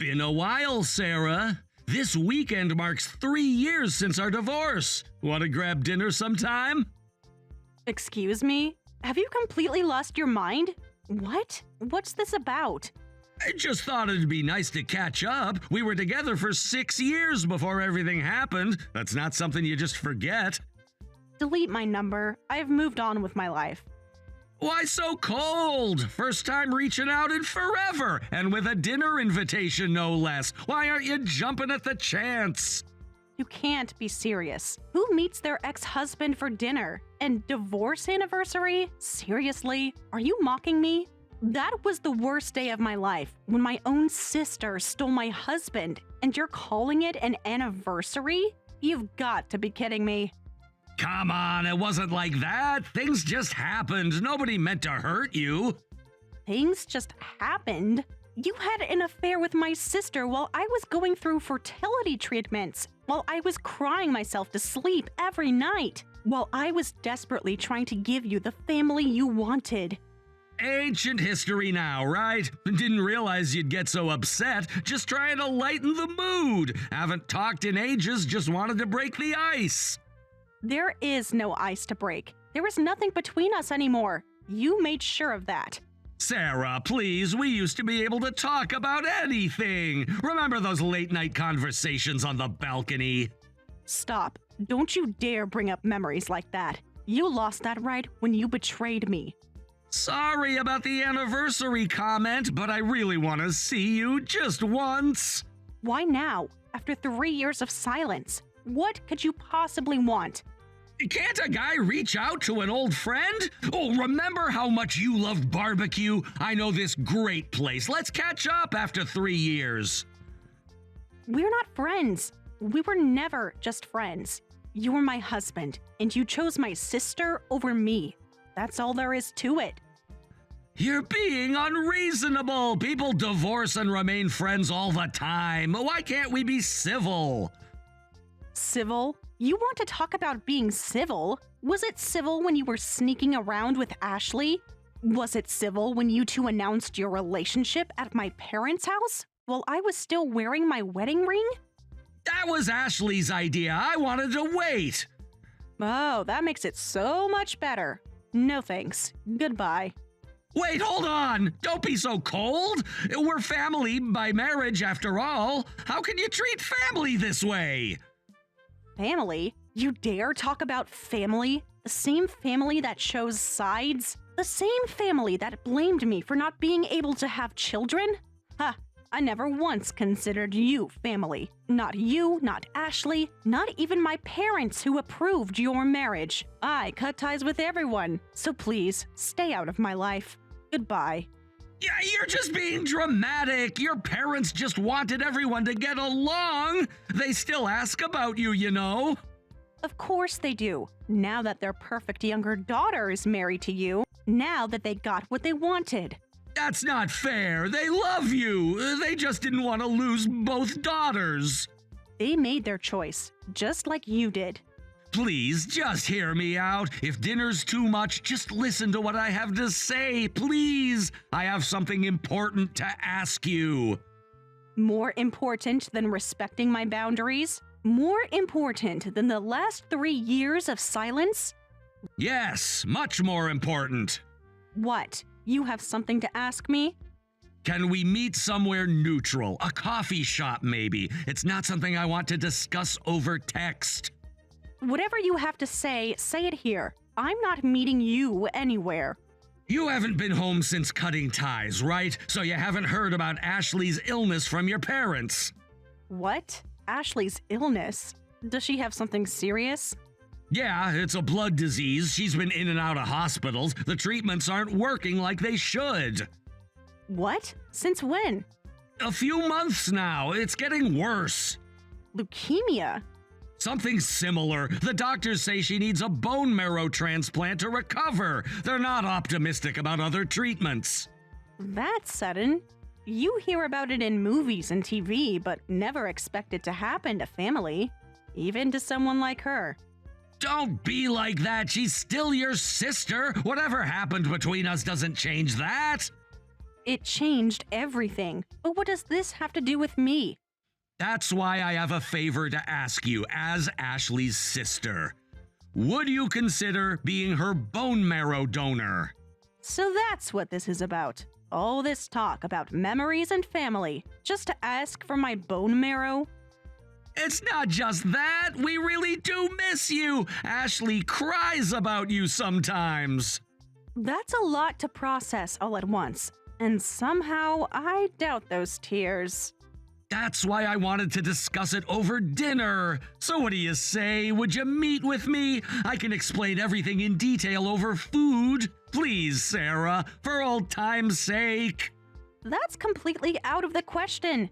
Been a while, Sarah. This weekend marks 3 years since our divorce. Want to grab dinner sometime? Excuse me? Have you completely lost your mind? What? What's this about? I just thought it'd be nice to catch up. We were together for 6 years before everything happened. That's not something you just forget. Delete my number. I've moved on with my life. Why so cold? First time reaching out in forever, and with a dinner invitation no less. Why aren't you jumping at the chance? You can't be serious. Who meets their ex-husband for dinner? And divorce anniversary? Seriously? Are you mocking me? That was the worst day of my life, when my own sister stole my husband, and you're calling it an anniversary? You've got to be kidding me. Come on, it wasn't like that. Things just happened. Nobody meant to hurt you. Things just happened? You had an affair with my sister while I was going through fertility treatments, while I was crying myself to sleep every night, while I was desperately trying to give you the family you wanted. Ancient history now, right? Didn't realize you'd get so upset. Just trying to lighten the mood. Haven't talked in ages, just wanted to break the ice. There is no ice to break. There is nothing between us anymore. You made sure of that. Sarah, please, we used to be able to talk about anything. Remember those late-night conversations on the balcony? Stop. Don't you dare bring up memories like that. You lost that right when you betrayed me. Sorry about the anniversary comment, but I really want to see you just once. Why now, after 3 years of silence? What could you possibly want? Can't a guy reach out to an old friend? Oh, remember how much you loved barbecue? I know this great place. Let's catch up after 3 years. We're not friends. We were never just friends. You were my husband, and you chose my sister over me. That's all there is to it. You're being unreasonable. People divorce and remain friends all the time. Why can't we be civil? Civil? You want to talk about being civil? Was it civil when you were sneaking around with Ashley? Was it civil when you two announced your relationship at my parents' house while I was still wearing my wedding ring? That was Ashley's idea. I wanted to wait. Oh, that makes it so much better. No thanks. Goodbye. Wait, hold on. Don't be so cold. We're family by marriage after all. How can you treat family this way? Family? You dare talk about family? The same family that chose sides? The same family that blamed me for not being able to have children? Huh, I never once considered you family. Not you, not Ashley, not even my parents who approved your marriage. I cut ties with everyone, so please, stay out of my life. Goodbye. Yeah, you're just being dramatic. Your parents just wanted everyone to get along. They still ask about you, you know. Of course they do. Now that their perfect younger daughter is married to you, now that they got what they wanted. That's not fair. They love you. They just didn't want to lose both daughters. They made their choice, just like you did. Please, just hear me out. If dinner's too much, just listen to what I have to say, please. I have something important to ask you. More important than respecting my boundaries? More important than the last 3 years of silence? Yes, much more important. What? You have something to ask me? Can we meet somewhere neutral? A coffee shop, maybe. It's not something I want to discuss over text. Whatever you have to say it here. I'm not meeting you anywhere. You haven't been home since cutting ties, right? So you haven't heard about Ashley's illness from your parents. What? Ashley's illness? Does she have something serious? Yeah, it's a blood disease. She's been in and out of hospitals. The treatments aren't working like they should. What? Since when? A few months now. It's getting worse. Leukemia? Something similar. The doctors say she needs a bone marrow transplant to recover. They're not optimistic about other treatments. That's sudden. You hear about it in movies and TV, but never expect it to happen to family. Even to someone like her. Don't be like that. She's still your sister. Whatever happened between us doesn't change that. It changed everything. But what does this have to do with me? That's why I have a favor to ask you as Ashley's sister. Would you consider being her bone marrow donor? So that's what this is about. All this talk about memories and family, just to ask for my bone marrow? It's not just that. We really do miss you. Ashley cries about you sometimes. That's a lot to process all at once. And somehow I doubt those tears. That's why I wanted to discuss it over dinner. So what do you say? Would you meet with me? I can explain everything in detail over food. Please, Sarah, for old time's sake. That's completely out of the question.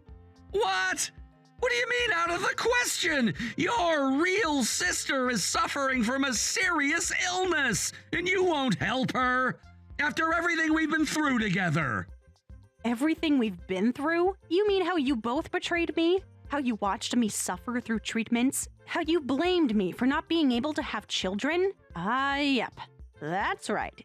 What? What do you mean out of the question? Your real sister is suffering from a serious illness, and you won't help her after everything we've been through together. Everything we've been through? You mean how you both betrayed me? How you watched me suffer through treatments? How you blamed me for not being able to have children? Yep. That's right.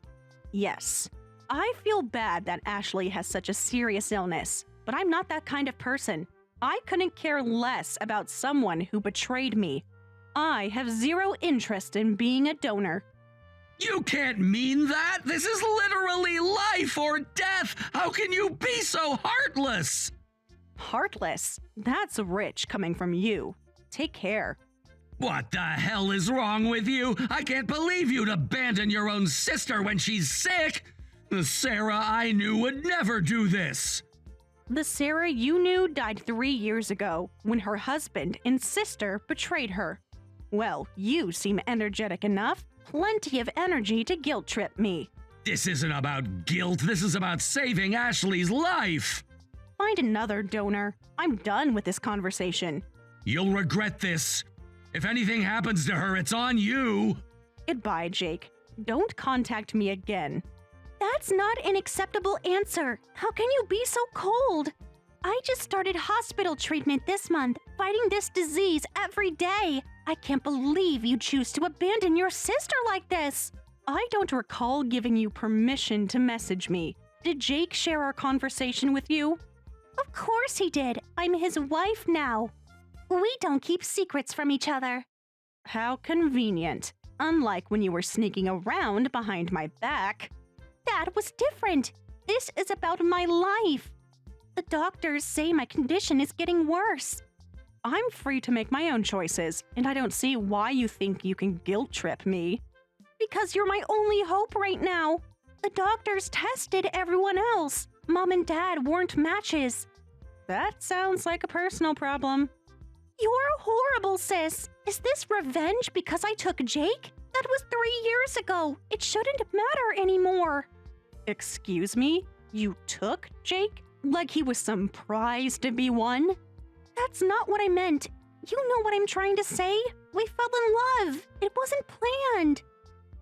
Yes. I feel bad that Ashley has such a serious illness, but I'm not that kind of person. I couldn't care less about someone who betrayed me. I have zero interest in being a donor. You can't mean that! This is literally life or death! How can you be so heartless? Heartless? That's rich coming from you. Take care. What the hell is wrong with you? I can't believe you'd abandon your own sister when she's sick! The Sarah I knew would never do this! The Sarah you knew died 3 years ago when her husband and sister betrayed her. Well, you seem energetic enough. Plenty of energy to guilt trip me. This isn't about guilt, this is about saving Ashley's life! Find another donor. I'm done with this conversation. You'll regret this. If anything happens to her, it's on you! Goodbye, Jake. Don't contact me again. That's not an acceptable answer. How can you be so cold? I just started hospital treatment this month, fighting this disease every day. I can't believe you choose to abandon your sister like this. I don't recall giving you permission to message me. Did Jake share our conversation with you? Of course he did. I'm his wife now. We don't keep secrets from each other. How convenient. Unlike when you were sneaking around behind my back. That was different. This is about my life. The doctors say my condition is getting worse. I'm free to make my own choices, and I don't see why you think you can guilt trip me. Because you're my only hope right now. The doctors tested everyone else. Mom and Dad weren't matches. That sounds like a personal problem. You're horrible, sis. Is this revenge because I took Jake? That was 3 years ago. It shouldn't matter anymore. Excuse me? You took Jake? Like he was some prize to be won? That's not what I meant. You know what I'm trying to say? We fell in love. It wasn't planned.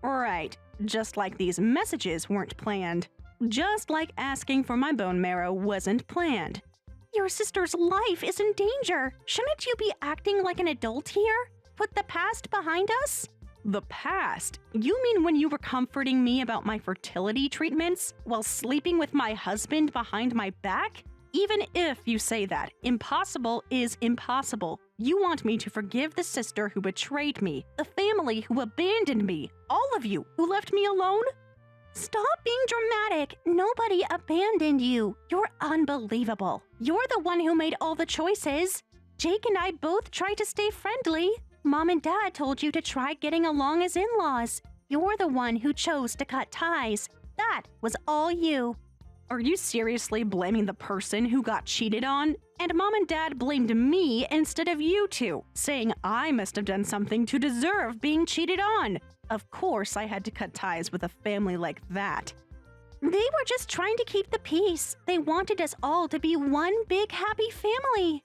Right. Just like these messages weren't planned. Just like asking for my bone marrow wasn't planned. Your sister's life is in danger. Shouldn't you be acting like an adult here? Put the past behind us? The past? You mean when you were comforting me about my fertility treatments while sleeping with my husband behind my back? Even if you say that, impossible is impossible. You want me to forgive the sister who betrayed me, the family who abandoned me, all of you who left me alone? Stop being dramatic. Nobody abandoned you. You're unbelievable. You're the one who made all the choices. Jake and I both tried to stay friendly. Mom and Dad told you to try getting along as in-laws. You're the one who chose to cut ties. That was all you. Are you seriously blaming the person who got cheated on? And Mom and Dad blamed me instead of you two, saying I must have done something to deserve being cheated on. Of course I had to cut ties with a family like that. They were just trying to keep the peace. They wanted us all to be one big happy family.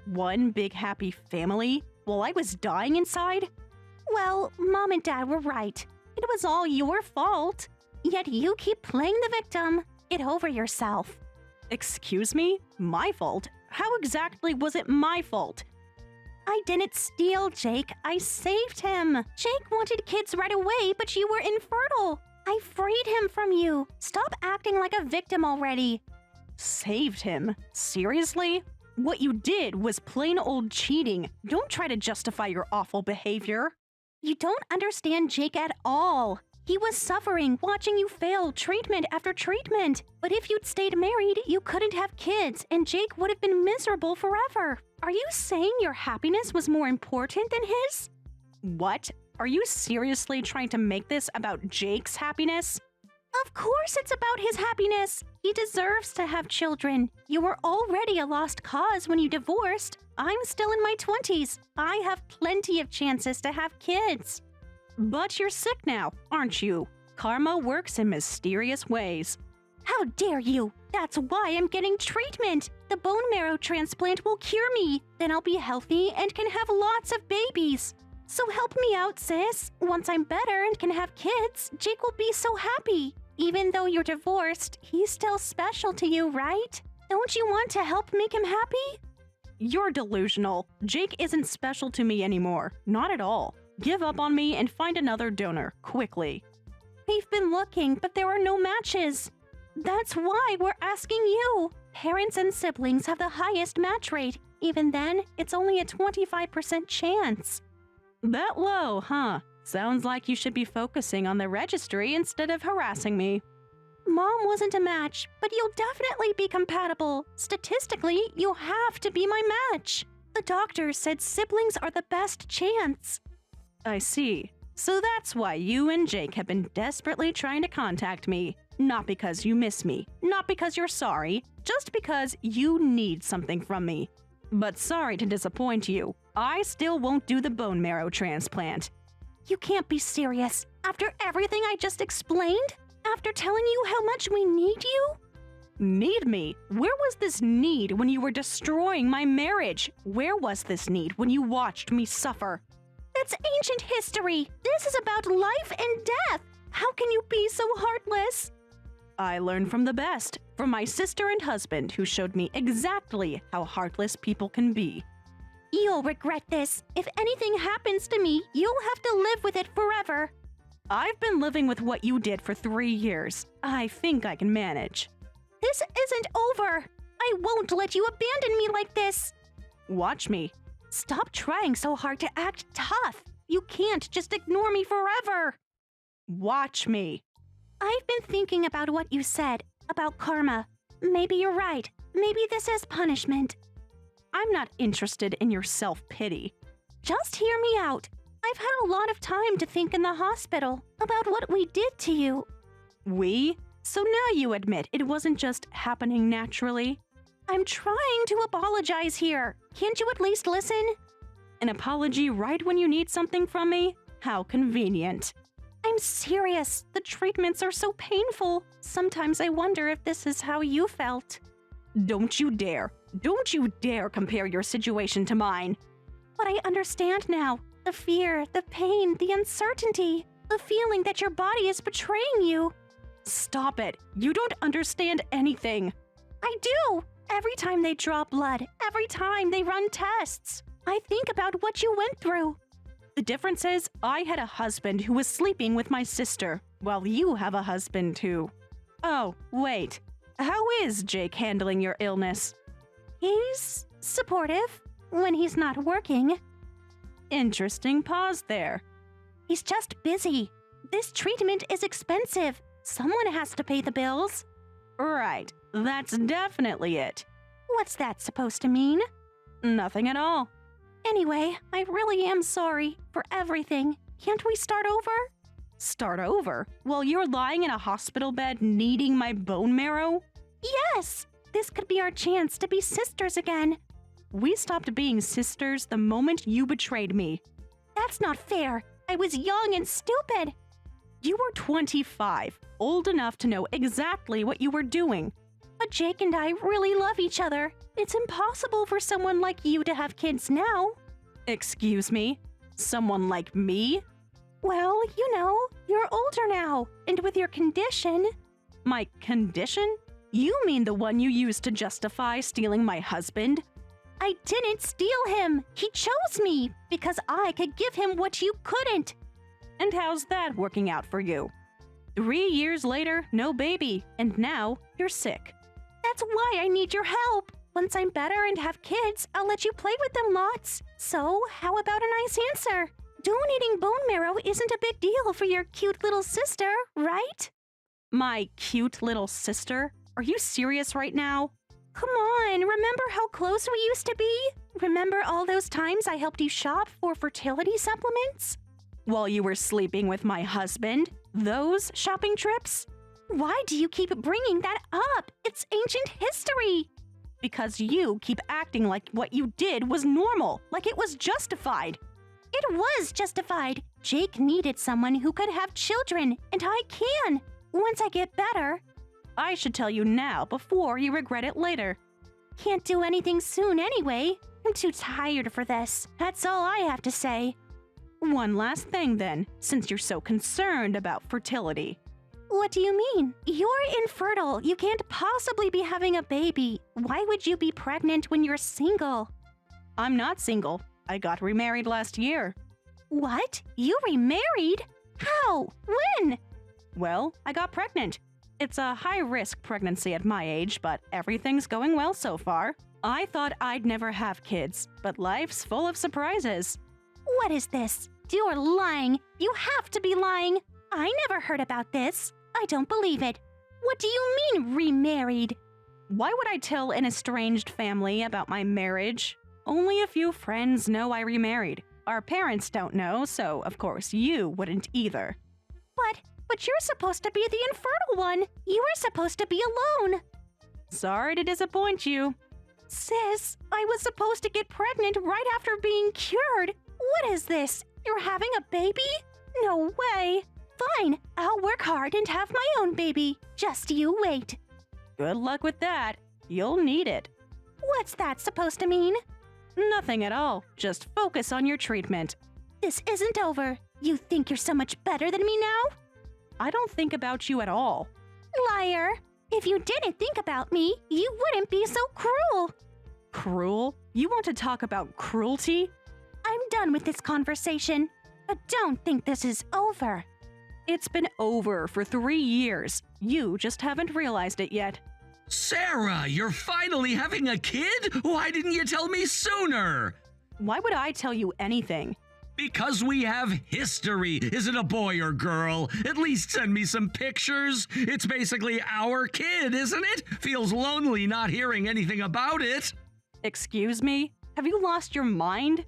One big happy family? While I was dying inside? Well, Mom and Dad were right. It was all your fault. Yet you keep playing the victim. Get over yourself. Excuse me? My fault? How exactly was it my fault? I didn't steal Jake. I saved him. Jake wanted kids right away, but you were infertile. I freed him from you. Stop acting like a victim already. Saved him? Seriously? What you did was plain old cheating. Don't try to justify your awful behavior. You don't understand Jake at all. He was suffering watching you fail treatment after treatment. But if you'd stayed married, you couldn't have kids, and Jake would have been miserable forever. Are you saying your happiness was more important than his? What? Are you seriously trying to make this about Jake's happiness? Of course it's about his happiness. He deserves to have children. You were already a lost cause when you divorced. I'm still in my 20s. I have plenty of chances to have kids. But you're sick now, aren't you? Karma works in mysterious ways. How dare you? That's why I'm getting treatment. The bone marrow transplant will cure me. Then I'll be healthy and can have lots of babies. So help me out, sis. Once I'm better and can have kids, Jake will be so happy. Even though you're divorced, he's still special to you, right? Don't you want to help make him happy? You're delusional. Jake isn't special to me anymore. Not at all. Give up on me and find another donor, quickly. We've been looking, but there are no matches. That's why we're asking you. Parents and siblings have the highest match rate. Even then, it's only a 25% chance. That low, huh? Sounds like you should be focusing on the registry instead of harassing me. Mom wasn't a match, but you'll definitely be compatible. Statistically, you'll have to be my match. The doctor said siblings are the best chance. I see. So that's why you and Jake have been desperately trying to contact me. Not because you miss me, not because you're sorry, just because you need something from me. But sorry to disappoint you. I still won't do the bone marrow transplant. You can't be serious. After everything I just explained? After telling you how much we need you? Need me? Where was this need when you were destroying my marriage? Where was this need when you watched me suffer? That's ancient history. This is about life and death. How can you be so heartless? I learned from the best, from my sister and husband who showed me exactly how heartless people can be. You'll regret this. If anything happens to me, you'll have to live with it forever. I've been living with what you did for 3 years. I think I can manage. This isn't over. I won't let you abandon me like this. Watch me. Stop trying so hard to act tough. You can't just ignore me forever. Watch me. I've been thinking about what you said, about karma. Maybe you're right. Maybe this is punishment. I'm not interested in your self-pity. Just hear me out. I've had a lot of time to think in the hospital about what we did to you. We? So now you admit it wasn't just happening naturally? I'm trying to apologize here. Can't you at least listen? An apology right when you need something from me? How convenient. I'm serious. The treatments are so painful. Sometimes I wonder if this is how you felt. Don't you dare. Don't you dare compare your situation to mine. But I understand now. The fear, the pain, the uncertainty, the feeling that your body is betraying you. Stop it. You don't understand anything. I do. Every time they draw blood, every time they run tests, I think about what you went through. The difference is, I had a husband who was sleeping with my sister, while you have a husband who... Oh, wait. How is Jake handling your illness? He's supportive when he's not working. Interesting pause there. He's just busy. This treatment is expensive. Someone has to pay the bills. Right. That's definitely it. What's that supposed to mean? Nothing at all. Anyway, I really am sorry for everything. Can't we start over? Start over? While you're lying in a hospital bed needing my bone marrow? Yes! This could be our chance to be sisters again. We stopped being sisters the moment you betrayed me. That's not fair. I was young and stupid. You were 25, old enough to know exactly what you were doing. But Jake and I really love each other. It's impossible for someone like you to have kids now. Excuse me? Someone like me? Well, you know, you're older now, and with your condition... My condition? You mean the one you used to justify stealing my husband? I didn't steal him. He chose me because I could give him what you couldn't. And how's that working out for you? 3 years later, no baby, and now you're sick. That's why I need your help. Once I'm better and have kids, I'll let you play with them lots. So, how about a nice answer? Donating bone marrow isn't a big deal for your cute little sister, right? My cute little sister? Are you serious right now? Come on, remember how close we used to be? Remember all those times I helped you shop for fertility supplements? While you were sleeping with my husband? Those shopping trips? Why do you keep bringing that up? It's ancient history. Because you keep acting like what you did was normal, like it was justified. It was justified. Jake needed someone who could have children, and I can. Once I get better. I should tell you now before you regret it later. Can't do anything soon anyway. I'm too tired for this. That's all I have to say. One last thing then, since you're so concerned about fertility. What do you mean? You're infertile. You can't possibly be having a baby. Why would you be pregnant when you're single? I'm not single. I got remarried last year. What? You remarried? How? When? Well, I got pregnant. It's a high-risk pregnancy at my age, but everything's going well so far. I thought I'd never have kids, but life's full of surprises. What is this? You're lying. You have to be lying. I never heard about this. I don't believe it. What do you mean, remarried? Why would I tell an estranged family about my marriage? Only a few friends know I remarried. Our parents don't know, so of course you wouldn't either. But you're supposed to be the infertile one. You were supposed to be alone. Sorry to disappoint you. Sis, I was supposed to get pregnant right after being cured. What is this? You're having a baby? No way. Fine, I'll work hard and have my own baby. Just you wait. Good luck with that. You'll need it. What's that supposed to mean? Nothing at all. Just focus on your treatment. This isn't over. You think you're so much better than me now? I don't think about you at all. Liar! If you didn't think about me, you wouldn't be so cruel. Cruel? You want to talk about cruelty? I'm done with this conversation, but don't think this is over. It's been over for 3 years. You just haven't realized it yet. Sarah, you're finally having a kid? Why didn't you tell me sooner? Why would I tell you anything? Because we have history. Is it a boy or girl? At least send me some pictures. It's basically our kid, isn't it? Feels lonely not hearing anything about it. Excuse me? Have you lost your mind?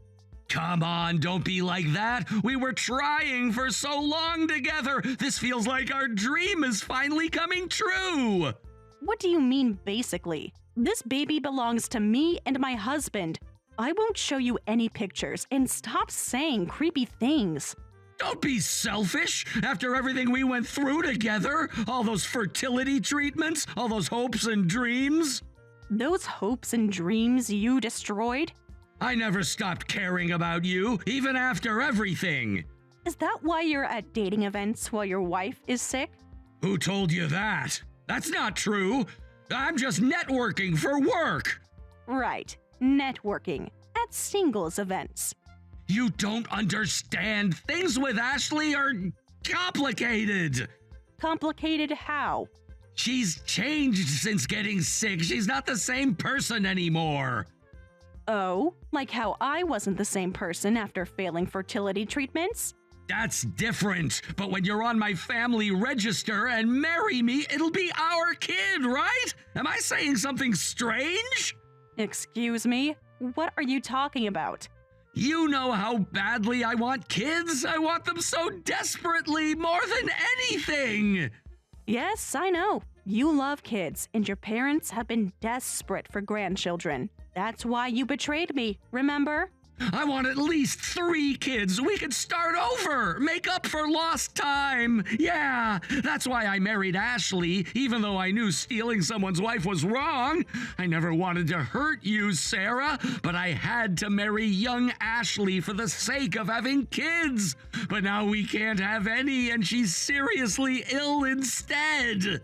Come on, don't be like that. We were trying for so long together. This feels like our dream is finally coming true. What do you mean, basically? This baby belongs to me and my husband. I won't show you any pictures, and stop saying creepy things. Don't be selfish. After everything we went through together, all those fertility treatments, all those hopes and dreams. Those hopes and dreams you destroyed? I never stopped caring about you, even after everything. Is that why you're at dating events while your wife is sick? Who told you that? That's not true. I'm just networking for work. Right. Networking at singles events. You don't understand. Things with Ashley are complicated. Complicated how? She's changed since getting sick. She's not the same person anymore. Oh, like how I wasn't the same person after failing fertility treatments? That's different. But when you're on my family register and marry me, it'll be our kid, right? Am I saying something strange? Excuse me? What are you talking about? You know how badly I want kids. I want them so desperately, more than anything. Yes, I know. You love kids, and your parents have been desperate for grandchildren. That's why you betrayed me, remember? I want at least 3 kids. We could start over, make up for lost time. Yeah, that's why I married Ashley, even though I knew stealing someone's wife was wrong. I never wanted to hurt you, Sarah, but I had to marry young Ashley for the sake of having kids. But now we can't have any, and she's seriously ill instead.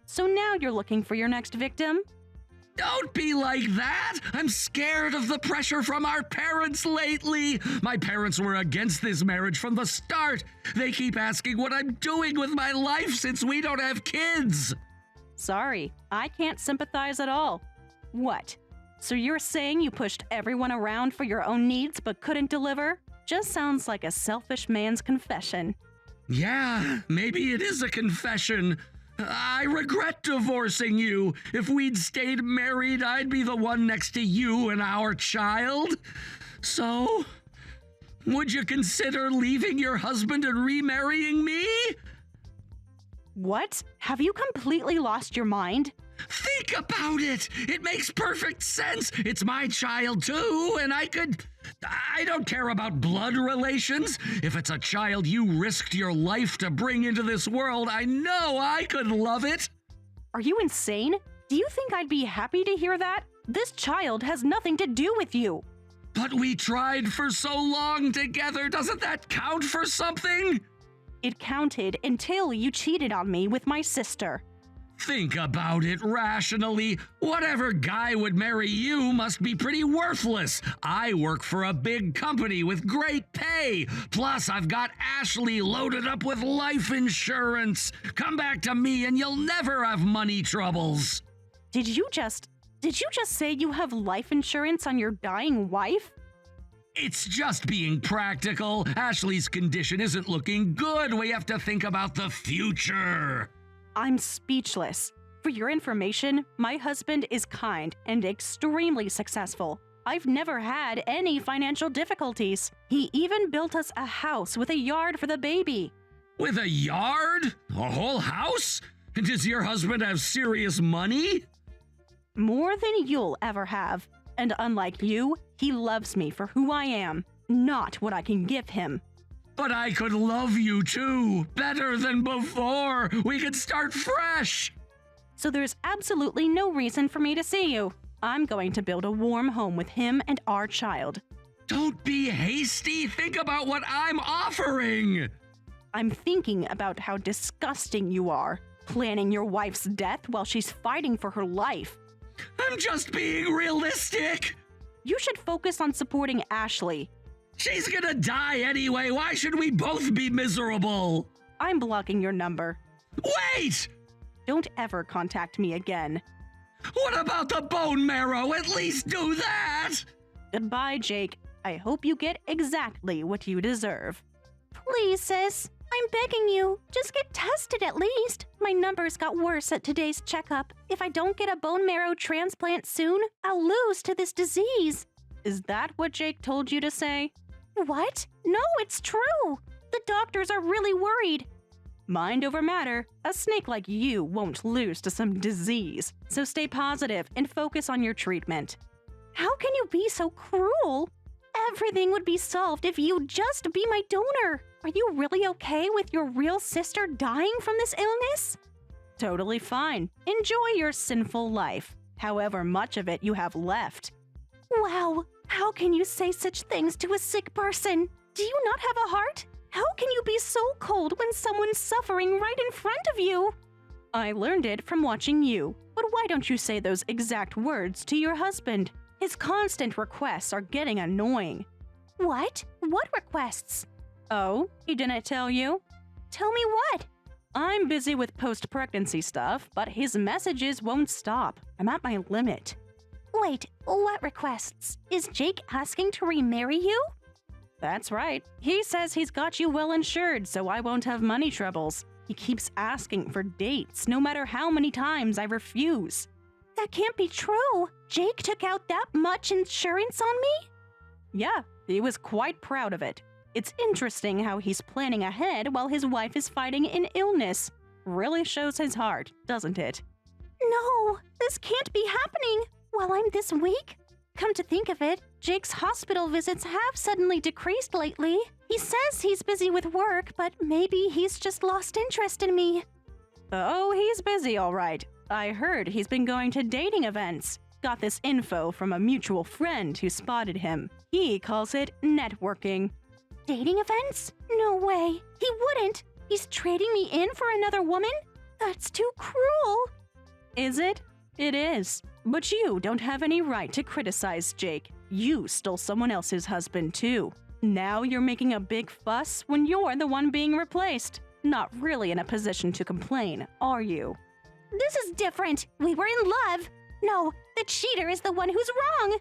So now you're looking for your next victim? Don't be like that! I'm scared of the pressure from our parents lately. My parents were against this marriage from the start. They keep asking what I'm doing with my life since we don't have kids. Sorry, I can't sympathize at all. What? So you're saying you pushed everyone around for your own needs but couldn't deliver? Just sounds like a selfish man's confession. Yeah, maybe it is a confession. I regret divorcing you. If we'd stayed married, I'd be the one next to you and our child. So, would you consider leaving your husband and remarrying me? What? Have you completely lost your mind? Think about it. It makes perfect sense. It's my child too, and I don't care about blood relations. If it's a child you risked your life to bring into this world, I know I could love it. Are you insane? Do you think I'd be happy to hear that? This child has nothing to do with you. But we tried for so long together. Doesn't that count for something? It counted until you cheated on me with my sister. Think about it rationally. Whatever guy would marry you must be pretty worthless. I work for a big company with great pay. Plus, I've got Ashley loaded up with life insurance. Come back to me and you'll never have money troubles. Did you just say you have life insurance on your dying wife? It's just being practical. Ashley's condition isn't looking good. We have to think about the future. I'm speechless. For your information, my husband is kind and extremely successful. I've never had any financial difficulties. He even built us a house with a yard for the baby. With a yard? A whole house? Does your husband have serious money? More than you'll ever have. And unlike you, he loves me for who I am, not what I can give him. But I could love you too, better than before. We could start fresh. So there's absolutely no reason for me to see you. I'm going to build a warm home with him and our child. Don't be hasty. Think about what I'm offering. I'm thinking about how disgusting you are, planning your wife's death while she's fighting for her life. I'm just being realistic. You should focus on supporting Ashley. She's gonna die anyway. Why should we both be miserable? I'm blocking your number. Wait! Don't ever contact me again. What about the bone marrow? At least do that! Goodbye, Jake. I hope you get exactly what you deserve. Please, sis. I'm begging you. Just get tested at least. My numbers got worse at today's checkup. If I don't get a bone marrow transplant soon, I'll lose to this disease. Is that what Jake told you to say? What? No, it's true. The doctors are really worried. Mind over matter. A snake like you won't lose to some disease. So stay positive and focus on your treatment. How can you be so cruel? Everything would be solved if you'd just be my donor. Are you really okay with your real sister dying from this illness? Totally fine. Enjoy your sinful life, however much of it you have left. Wow, how can you say such things to a sick person? Do you not have a heart? How can you be so cold when someone's suffering right in front of you? I learned it from watching you, but why don't you say those exact words to your husband? His constant requests are getting annoying. What? What requests? Oh, he didn't tell you? Tell me what? I'm busy with post-pregnancy stuff, but his messages won't stop. I'm at my limit. Wait, what requests? Is Jake asking to remarry you? That's right. He says he's got you well insured, so I won't have money troubles. He keeps asking for dates, no matter how many times I refuse. That can't be true. Jake took out that much insurance on me? Yeah, he was quite proud of it. It's interesting how he's planning ahead while his wife is fighting an illness. Really shows his heart, doesn't it? No, this can't be happening while I'm this weak. Come to think of it, Jake's hospital visits have suddenly decreased lately. He says he's busy with work, but maybe he's just lost interest in me. Oh, he's busy, all right. I heard he's been going to dating events. Got this info from a mutual friend who spotted him. He calls it networking. Dating events? No way. He wouldn't. He's trading me in for another woman? That's too cruel. Is it? It is. But you don't have any right to criticize Jake. You stole someone else's husband too. Now you're making a big fuss when you're the one being replaced. Not really in a position to complain, are you? This is different. We were in love. No, the cheater is the one who's wrong.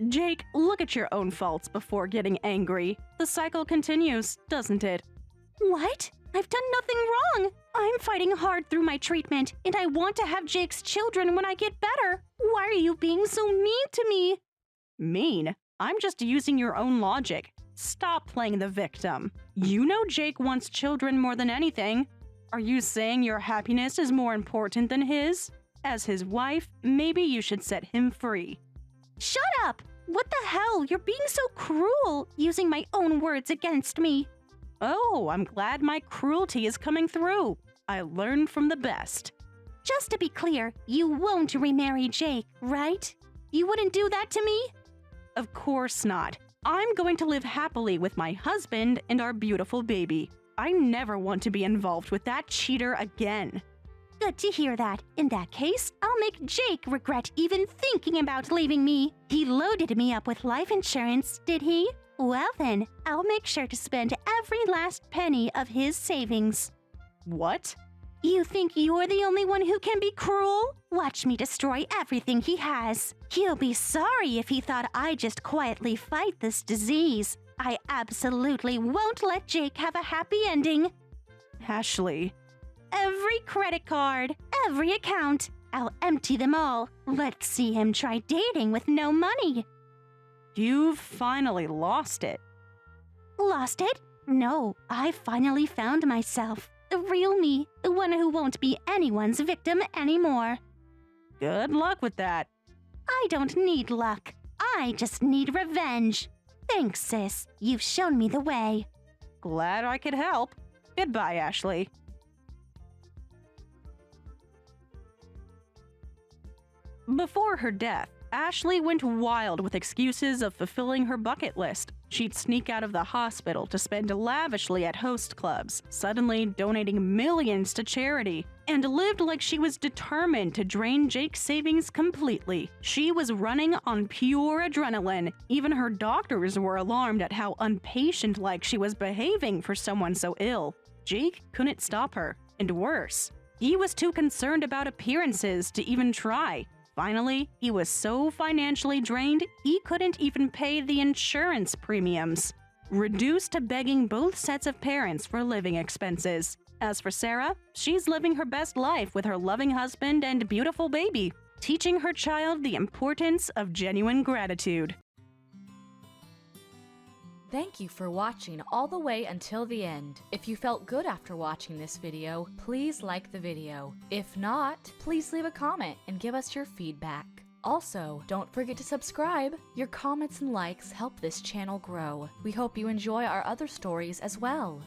Jake, look at your own faults before getting angry. The cycle continues, doesn't it? What? I've done nothing wrong. I'm fighting hard through my treatment, and I want to have Jake's children when I get better. Why are you being so mean to me? Mean? I'm just using your own logic. Stop playing the victim. You know Jake wants children more than anything. Are you saying your happiness is more important than his? As his wife, maybe you should set him free. Shut up! What the hell? You're being so cruel, using my own words against me. Oh, I'm glad my cruelty is coming through. I learned from the best. Just to be clear, you won't remarry Jake, right? You wouldn't do that to me? Of course not. I'm going to live happily with my husband and our beautiful baby. I never want to be involved with that cheater again. Good to hear that. In that case, I'll make Jake regret even thinking about leaving me. He loaded me up with life insurance, did he? Well then, I'll make sure to spend every last penny of his savings. What? You think you're the only one who can be cruel? Watch me destroy everything he has. He'll be sorry if he thought I'd just quietly fight this disease. I absolutely won't let Jake have a happy ending. Ashley. Every credit card, every account. I'll empty them all. Let's see him try dating with no money. You've finally lost it. Lost it? No, I finally found myself. The real me, the one who won't be anyone's victim anymore. Good luck with that. I don't need luck. I just need revenge. Thanks, sis. You've shown me the way. Glad I could help. Goodbye, Ashley. Before her death, Ashley went wild with excuses of fulfilling her bucket list. She'd sneak out of the hospital to spend lavishly at host clubs, suddenly donating millions to charity, and lived like she was determined to drain Jake's savings completely. She was running on pure adrenaline. Even her doctors were alarmed at how unpatient-like she was behaving for someone so ill. Jake couldn't stop her, and worse, he was too concerned about appearances to even try. Finally, he was so financially drained, he couldn't even pay the insurance premiums, reduced to begging both sets of parents for living expenses. As for Sarah, she's living her best life with her loving husband and beautiful baby, teaching her child the importance of genuine gratitude. Thank you for watching all the way until the end. If you felt good after watching this video, please like the video. If not, please leave a comment and give us your feedback. Also, don't forget to subscribe. Your comments and likes help this channel grow. We hope you enjoy our other stories as well.